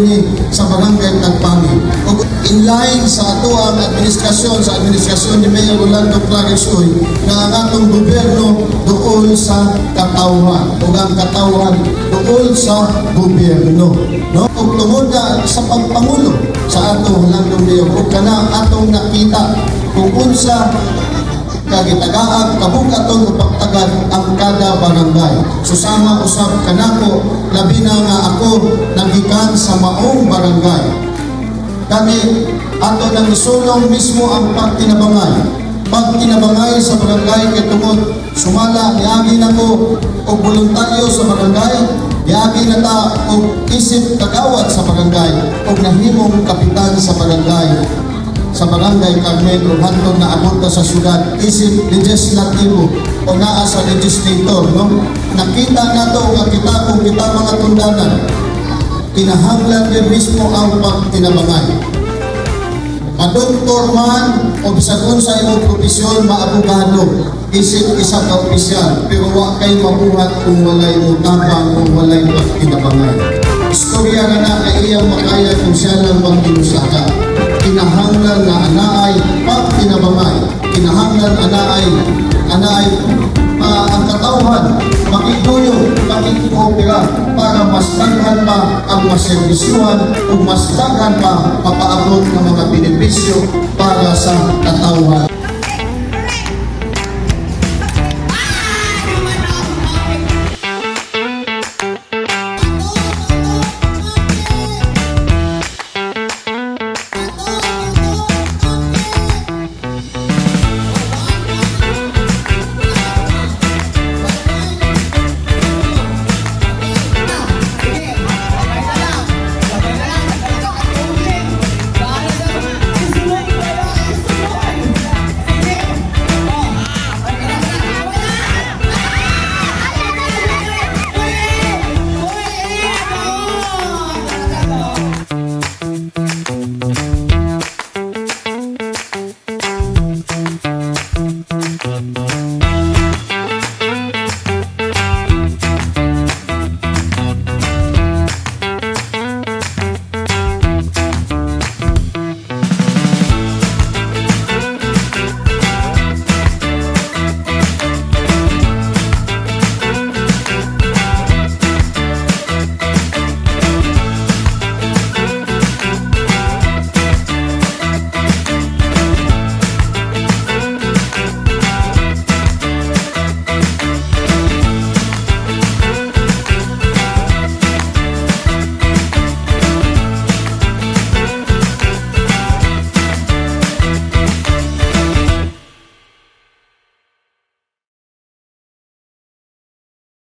dinhi sa barangay Tagpangi. Ug inline sa ato ang administrasyon ni Mayor Rolando Clarence Uy na ang atong gobyerno duol sa katawhan ug ang katawhan duol sa gobyerno, no? Ug tungod sa pagpangulo sa atong Rolando Mayor ug kana atong nakita kung unsa kagitagaang kabukaton upagtagad ang kada barangay. Susama usab kanako labi na nga ako nagikan sa maong barangay. Kami ato nang isulong mismo ang pagtinabangay sa barangay kay tungod sumala niagi nako og voluntaryo sa barangay, niagi na ta og isip kagawad sa barangay og nahimong kapitan sa barangay Carmen ug hantod na abot sa syudad isip legislatibo o naa sa legislator, no? Nakita nato nga kita mga tundanan kinahanglan din mismo ang pagtinabangay. Madoktor man o bisan unsa imong profesyon, maabogado, isip isa ka opisyal, pero wa kay mabuhat kung walay mutabang o walay pagtinabangay. Istorya na kay iyang makaya kung siya lang magtinusaka. Kinahanglan na anaay pagtinabangay, kinahanglan anaay ang katawhan makituyo, makikuopera para mas daghan pa ang maserbisyuhan o mas daghan pa mapaabot ng mga benepisyo para sa katawhan.